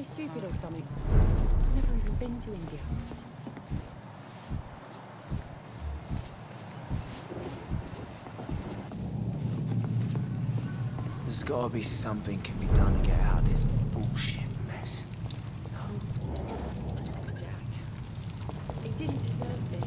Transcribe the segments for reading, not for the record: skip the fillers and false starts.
play stupid or something? I've never even been to India. There's gotta be something can be done to get out of this bullshit mess. Jack. They didn't deserve this.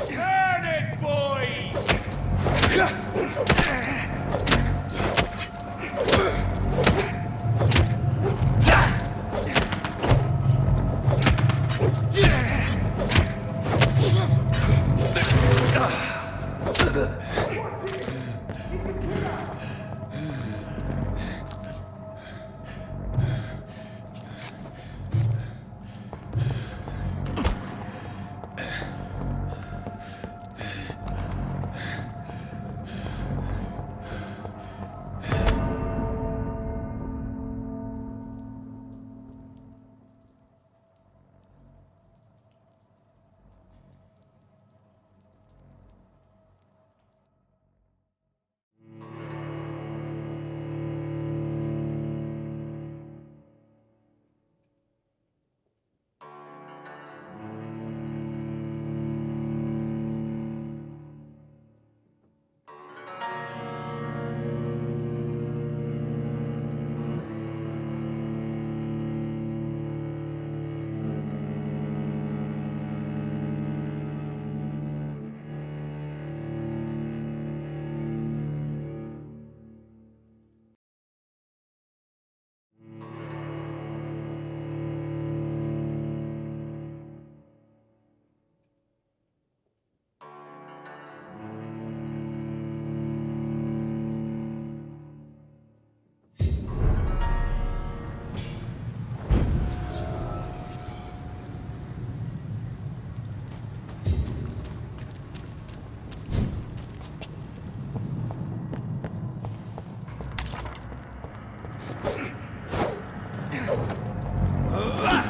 Turn it, boys!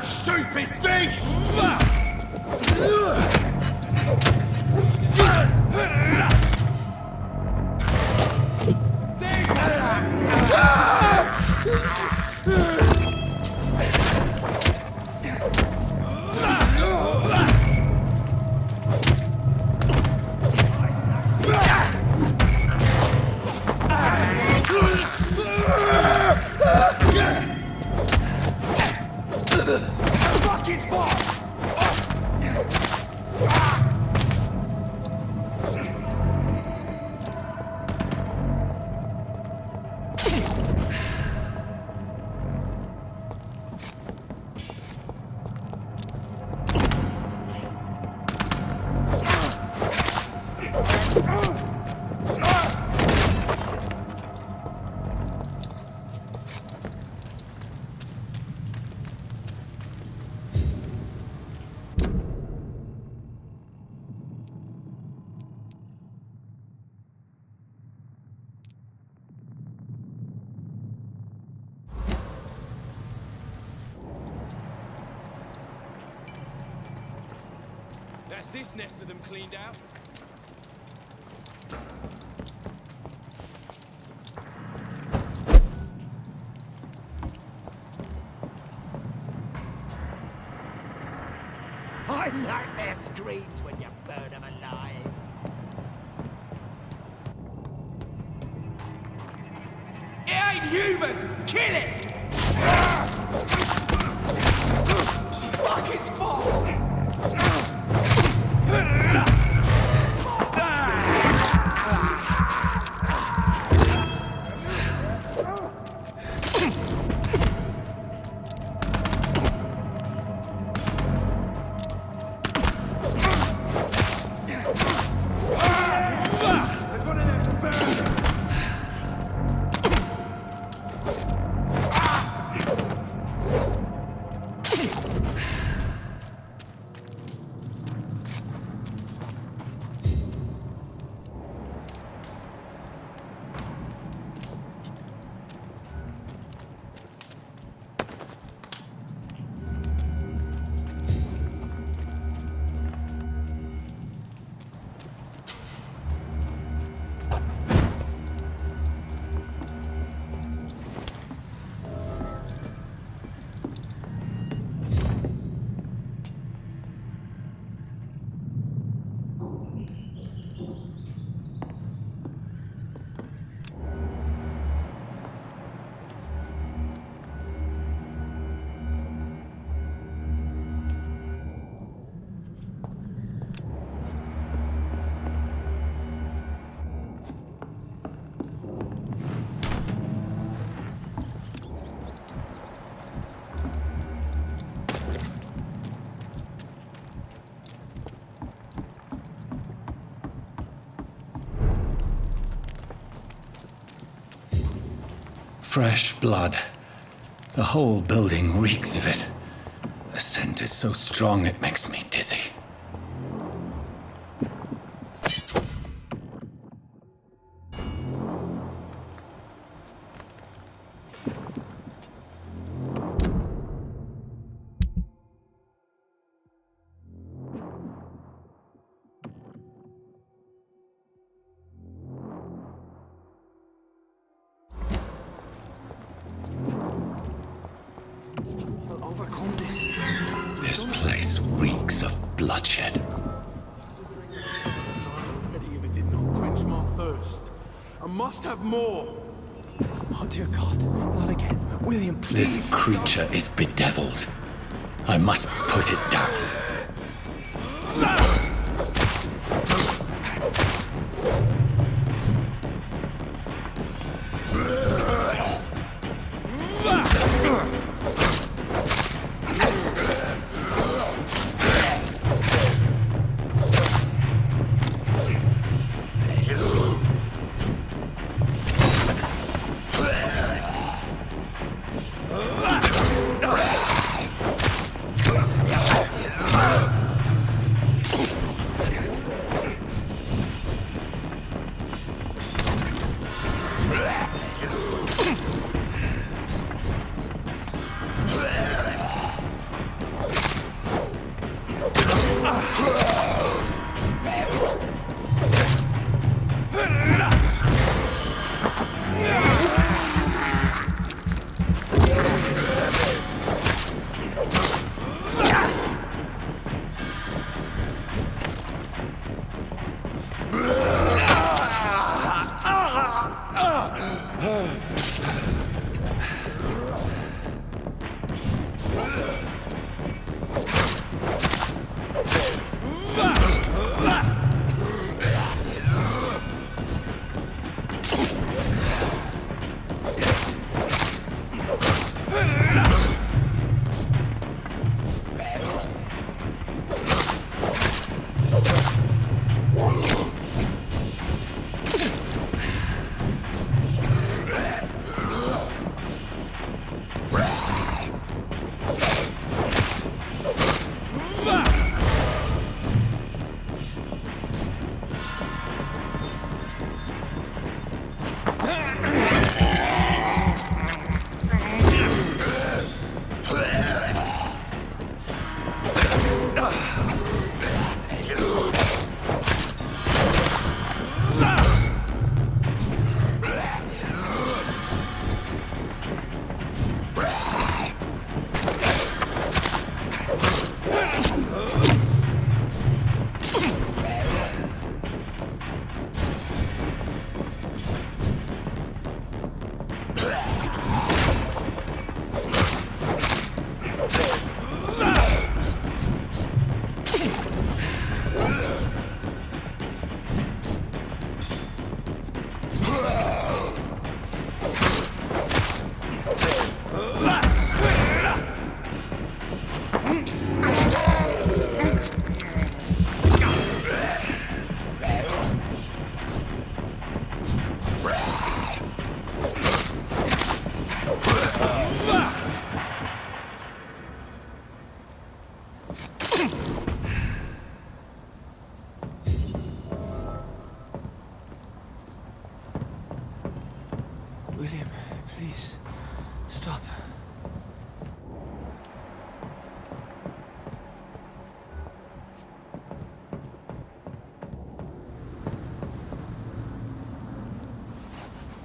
Stupid beast! Fuck his boss! That's this nest of them cleaned out. I like their screams when you burn them alive. ain't human! Kill it! Fuck, it's fast! There's one of them birds! Fresh blood. The whole building reeks of it. The scent is so strong it makes me dizzy. I'll overcome this. This place reeks of bloodshed. Already, if it did not quench my thirst. I must have more! Oh dear God, not again. William, please. This creature is bedeviled. I must put it down.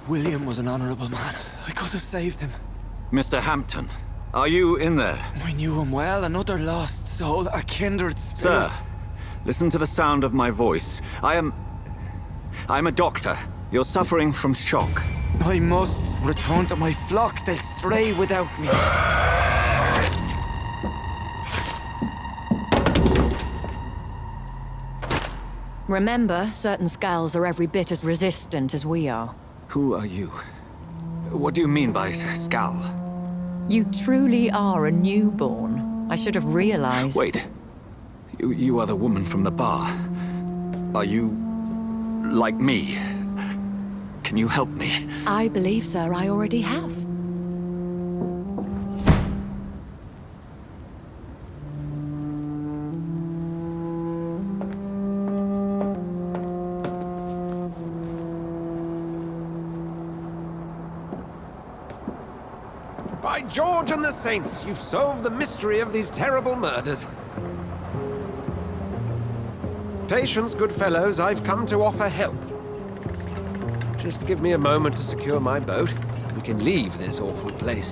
William was an honorable man. I could have saved him. Mr. Hampton, are you in there? I knew him well, another lost soul, a kindred spirit. Sir, listen to the sound of my voice. I'm a doctor. You're suffering from shock. I must return to my flock. They'll stray without me. Remember, certain Skulls are every bit as resistant as we are. Who are you? What do you mean by Skal? You truly are a newborn. I should have realized. Wait. You are the woman from the bar. Are you... like me? Can you help me? I believe, sir, I already have. By George and the Saints, you've solved the mystery of these terrible murders. Patience, good fellows, I've come to offer help. Just give me a moment to secure my boat. We can leave this awful place.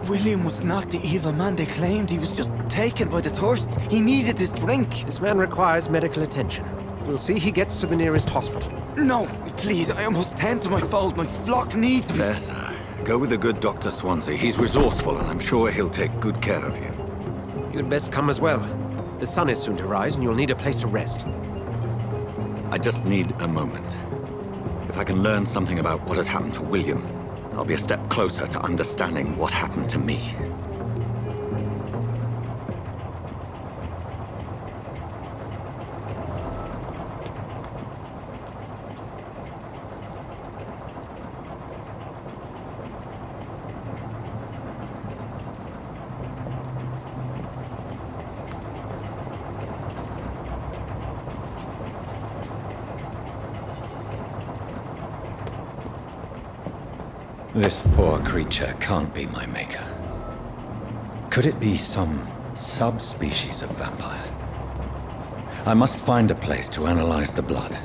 William was not the evil man they claimed. He was just taken by the thirst. He needed his drink. This man requires medical attention. We'll see he gets to the nearest hospital. No, please, I must tend to my fold. My flock needs me. There, sir. Go with the good Dr. Swansea. He's resourceful, and I'm sure he'll take good care of you. You'd best come as well. The sun is soon to rise, and you'll need a place to rest. I just need a moment. If I can learn something about what has happened to William, I'll be a step closer to understanding what happened to me. This poor creature can't be my maker. Could it be some subspecies of vampire? I must find a place to analyze the blood.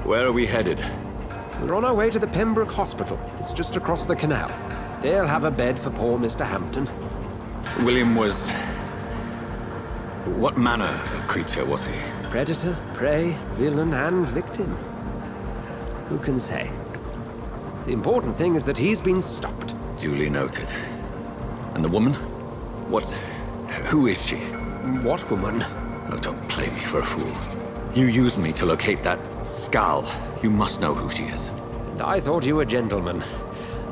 Where are we headed? We're on our way to the Pembroke Hospital. It's just across the canal. They'll have a bed for poor Mr. Hampton. William was... what manner of creature was he? Predator, prey, villain, and victim. Who can say? The important thing is that he's been stopped. Duly noted. And the woman? What... who is she? What woman? Oh, don't play me for a fool. You used me to locate that Skal. You must know who she is. And I thought you a gentleman.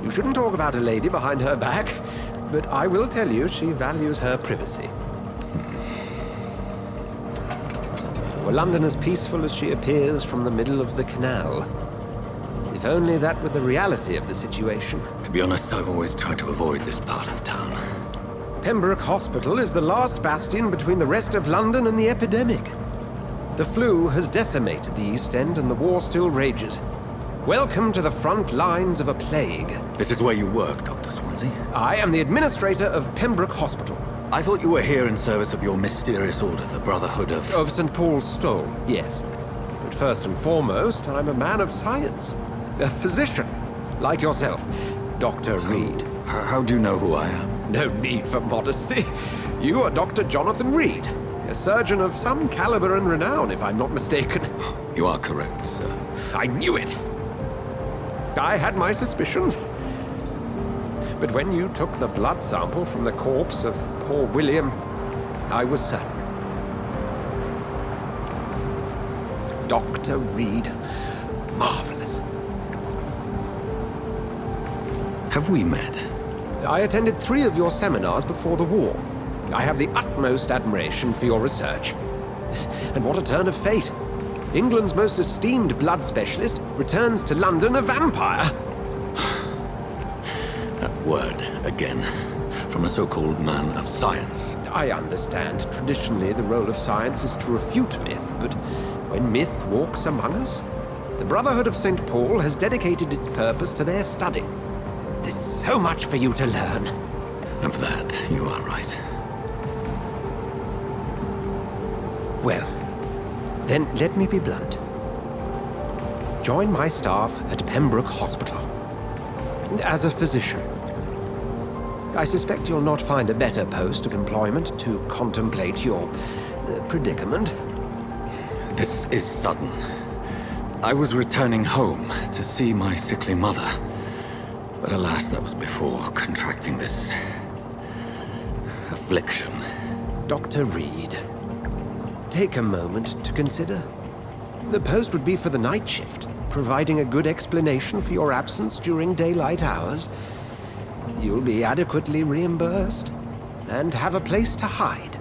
You shouldn't talk about a lady behind her back, but I will tell you she values her privacy. Were London as peaceful as she appears from the middle of the canal? If only that were the reality of the situation. To be honest, I've always tried to avoid this part of town. Pembroke Hospital is the last bastion between the rest of London and the epidemic. The flu has decimated the East End and the war still rages. Welcome to the front lines of a plague. This is where you work, Dr. Swansea? I am the administrator of Pembroke Hospital. I thought you were here in service of your mysterious order, the Brotherhood of... Of St. Paul's Stole, yes. But first and foremost, I'm a man of science. A physician, like yourself, Dr. Reed. How do you know who I am? No need for modesty. You are Dr. Jonathan Reed, a surgeon of some caliber and renown, if I'm not mistaken. You are correct, sir. I knew it! I had my suspicions. But when you took the blood sample from the corpse of poor William, I was certain. Dr. Reed. Marvelous. Have we met? I attended 3 of your seminars before the war. I have the utmost admiration for your research. And what a turn of fate. England's most esteemed blood specialist returns to London a vampire. That word, again, from a so-called man of science. I understand. Traditionally, the role of science is to refute myth, but when myth walks among us, the Brotherhood of St. Paul has dedicated its purpose to their study. There's so much for you to learn. And for that, you are right. Well, then let me be blunt. Join my staff at Pembroke Hospital. As a physician. I suspect you'll not find a better post of employment to contemplate your predicament. This is sudden. I was returning home to see my sickly mother. But alas, that was before contracting this affliction. Dr. Reed, take a moment to consider. The post would be for the night shift, providing a good explanation for your absence during daylight hours. You'll be adequately reimbursed and have a place to hide.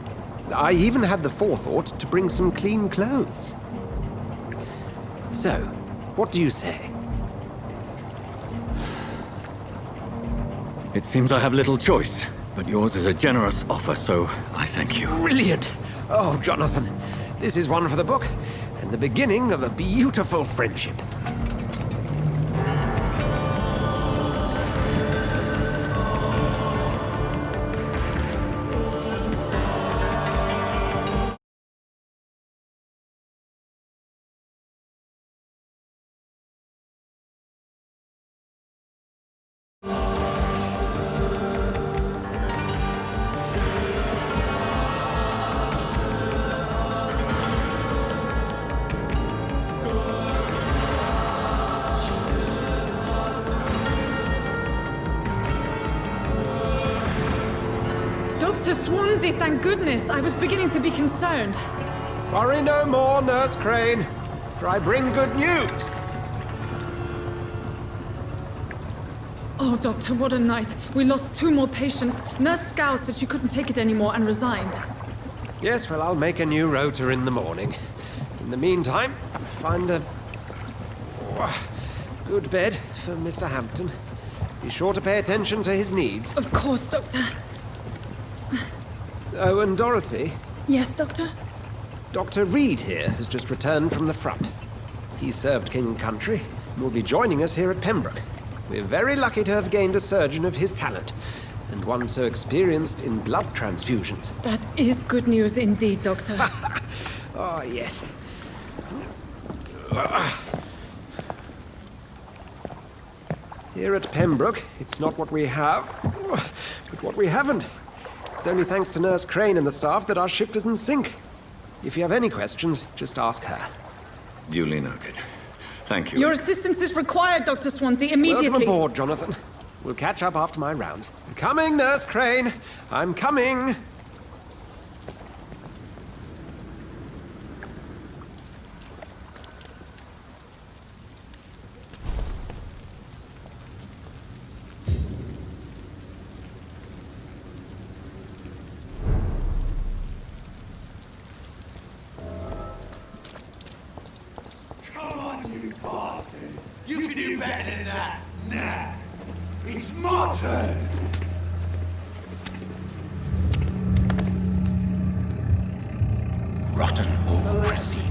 I even had the forethought to bring some clean clothes. So, what do you say? It seems I have little choice, but yours is a generous offer, so I thank you. Brilliant! Oh, Jonathan, this is one for the book, and the beginning of a beautiful friendship. Dr. Swansea, thank goodness. I was beginning to be concerned. Worry no more, Nurse Crane, for I bring good news. Oh, Doctor, what a night. We lost 2 more patients. Nurse Scow said she couldn't take it anymore and resigned. Yes, well, I'll make a new rota in the morning. In the meantime, find a good bed for Mr. Hampton. Be sure to pay attention to his needs. Of course, Doctor. Oh, and Dorothy, Yes, Doctor? Dr. Reed here has just returned from the front. He served King and Country and will be joining us here at Pembroke. We're very lucky to have gained a surgeon of his talent, and one so experienced in blood transfusions. That is good news indeed, Doctor. Oh, yes. Here at Pembroke, it's not what we have, but what we haven't. It's only thanks to Nurse Crane and the staff that our ship doesn't sink. If you have any questions, just ask her. Duly noted. Thank you. Your assistance is required, Dr. Swansea, immediately. Welcome aboard, Jonathan. We'll catch up after my rounds. Coming, Nurse Crane. I'm coming. Come on, you bastard! You can do better than that! Nah! It's my turn! Rotten or pristine,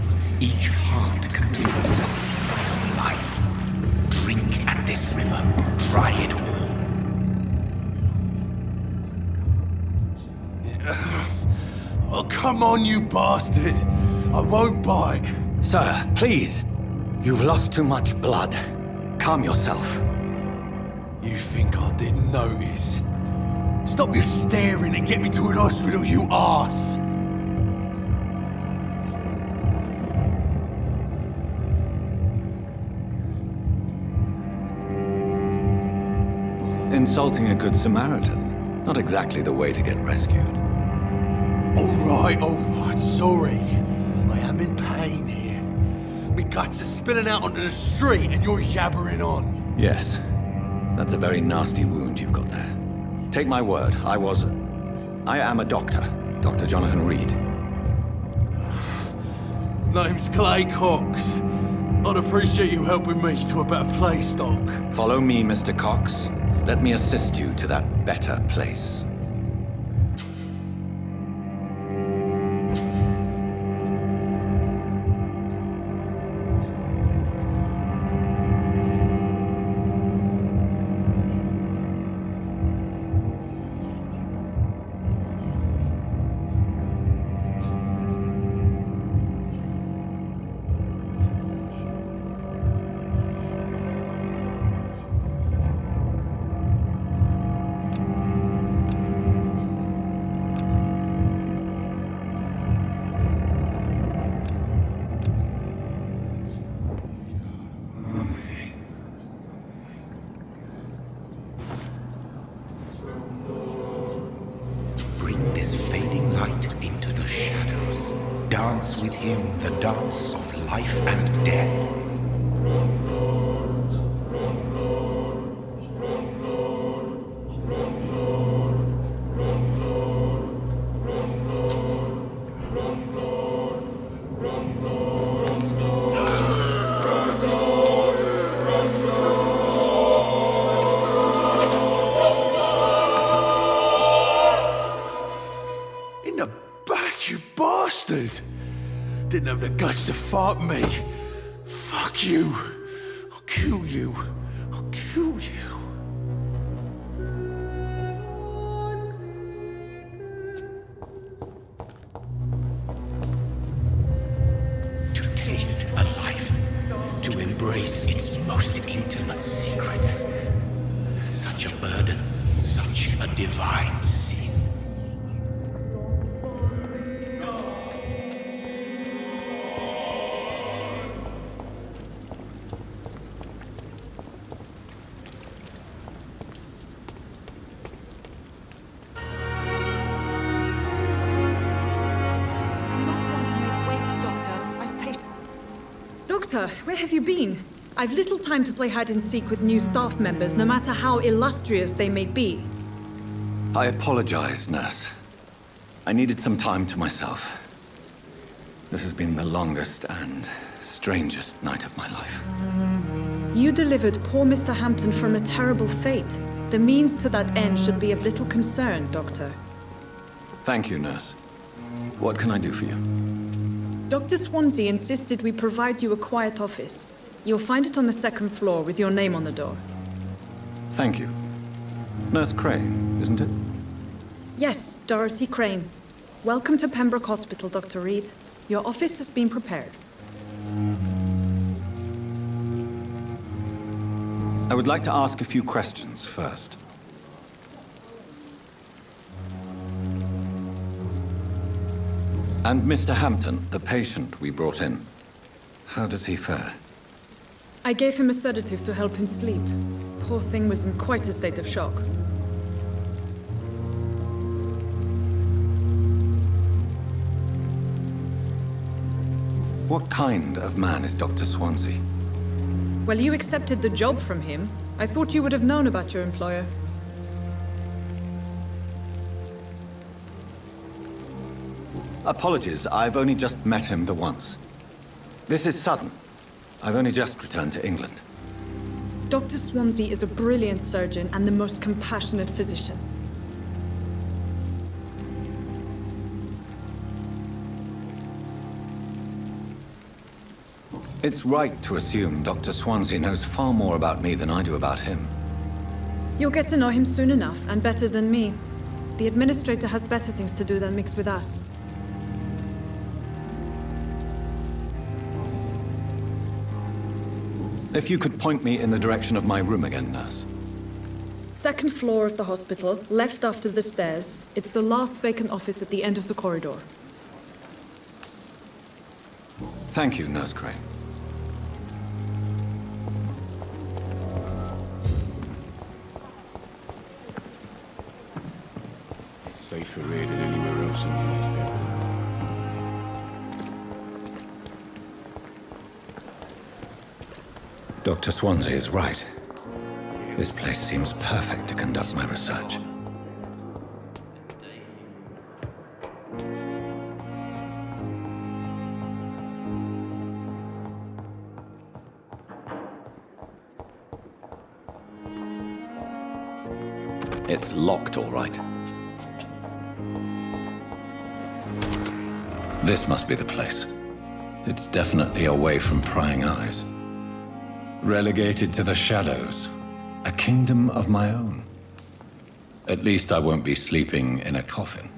each heart contains the secret of life. Drink at this river, try it all. Oh, come on, you bastard! I won't bite! Sir, please. You've lost too much blood. Calm yourself. You think I didn't notice? Stop your staring and get me to an hospital, you arse! Insulting a good Samaritan. Not exactly the way to get rescued. Alright, sorry. I am in pain here. Me guts are spilling out onto the street and you're yabbering on. Yes. That's a very nasty wound you've got there. Take my word, I was... I am a doctor, Dr. Jonathan Reed. Name's Clay Cox. I'd appreciate you helping me to a better place, Doc. Follow me, Mr. Cox. Let me assist you to that better place. Bring this fading light into the shadows. Dance with him the dance of life and death. In the back, you bastard! Didn't have the guts to fight me. Fuck you. I'll kill you. I'll kill you. To taste a life, to embrace its most intimate secrets. Such a burden, such a divine sin. I'm not one to make wait, Doctor. I've patience. Doctor, where have you been? I've little time to play hide and seek with new staff members, no matter how illustrious they may be. I apologize, nurse. I needed some time to myself. This has been the longest and strangest night of my life. You delivered poor Mr. Hampton from a terrible fate. The means to that end should be of little concern, Doctor. Thank you, nurse. What can I do for you? Dr. Swansea insisted we provide you a quiet office. You'll find it on the second floor with your name on the door. Thank you. Nurse Crane, isn't it? Yes, Dorothy Crane. Welcome to Pembroke Hospital, Dr. Reed. Your office has been prepared. I would like to ask a few questions first. And Mr. Hampton, the patient we brought in, how does he fare? I gave him a sedative to help him sleep. Poor thing was in quite a state of shock. What kind of man is Dr. Swansea? Well, you accepted the job from him. I thought you would have known about your employer. Apologies, I've only just met him the once. This is sudden. I've only just returned to England. Dr. Swansea is a brilliant surgeon and the most compassionate physician. It's right to assume Dr. Swansea knows far more about me than I do about him. You'll get to know him soon enough, and better than me. The administrator has better things to do than mix with us. If you could point me in the direction of my room again, nurse. Second floor of the hospital, left after the stairs. It's the last vacant office at the end of the corridor. Thank you, Nurse Crane. It's safer here than anywhere else in the East End. Dr. Swansea is right. This place seems perfect to conduct my research. It's locked, all right. This must be the place. It's definitely away from prying eyes. Relegated to the shadows. A kingdom of my own. At least I won't be sleeping in a coffin.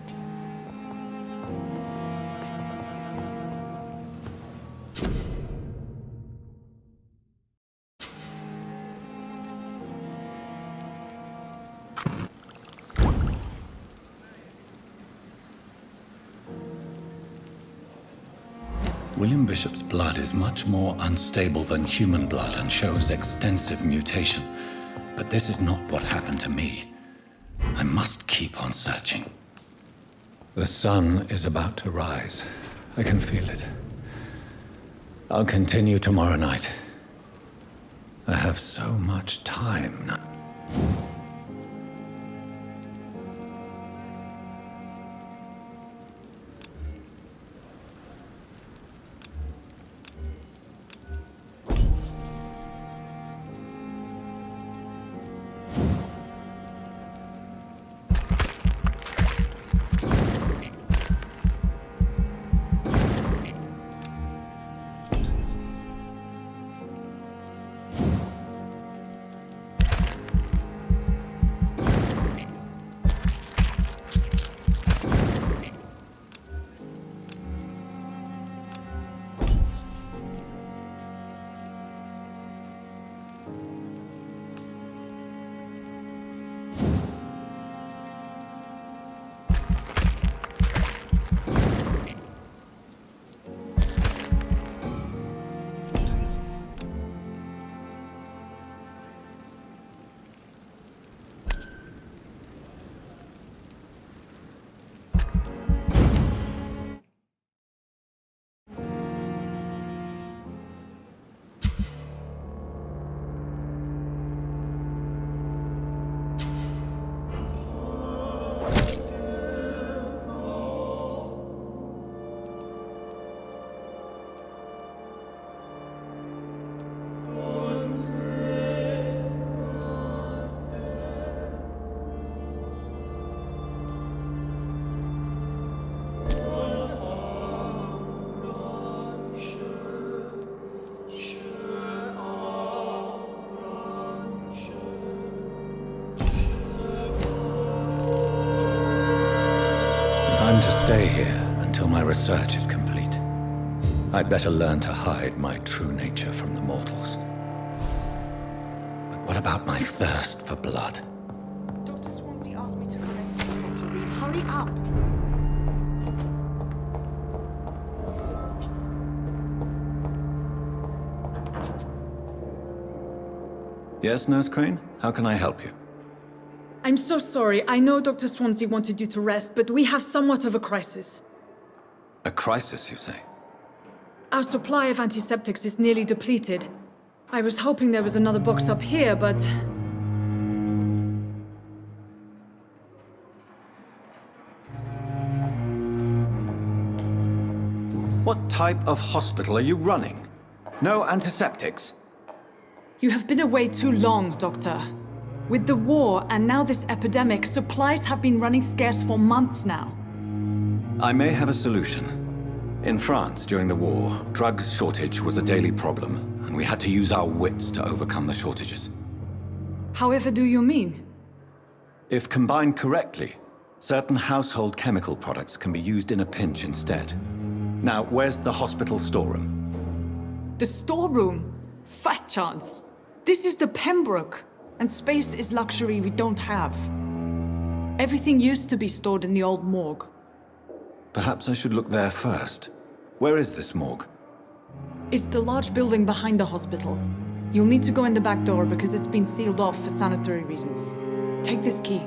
William Bishop's blood is much more unstable than human blood and shows extensive mutation. But this is not what happened to me. I must keep on searching. The sun is about to rise. I can feel it. I'll continue tomorrow night. I have so much time now. I'm to stay here until my research is complete. I'd better learn to hide my true nature from the mortals. But what about my thirst for blood? Dr. Swansea asked me to correct you, Dr. Reed. Hurry up! Yes, Nurse Crane? How can I help you? I'm so sorry. I know Dr. Swansea wanted you to rest, but we have somewhat of a crisis. A crisis, you say? Our supply of antiseptics is nearly depleted. I was hoping there was another box up here, but... What type of hospital are you running? No antiseptics? You have been away too long, Doctor. With the war and now this epidemic, supplies have been running scarce for months now. I may have a solution. In France, during the war, drugs shortage was a daily problem, and we had to use our wits to overcome the shortages. However do you mean? If combined correctly, certain household chemical products can be used in a pinch instead. Now, where's the hospital storeroom? The storeroom? Fat chance. This is the Pembroke, and space is luxury we don't have. Everything used to be stored in the old morgue. Perhaps I should look there first. Where is this morgue? It's the large building behind the hospital. You'll need to go in the back door because it's been sealed off for sanitary reasons. Take this key.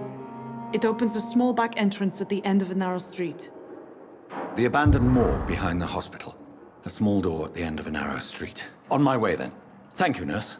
It opens a small back entrance at the end of a narrow street. The abandoned morgue behind the hospital. A small door at the end of a narrow street. On my way then. Thank you, nurse.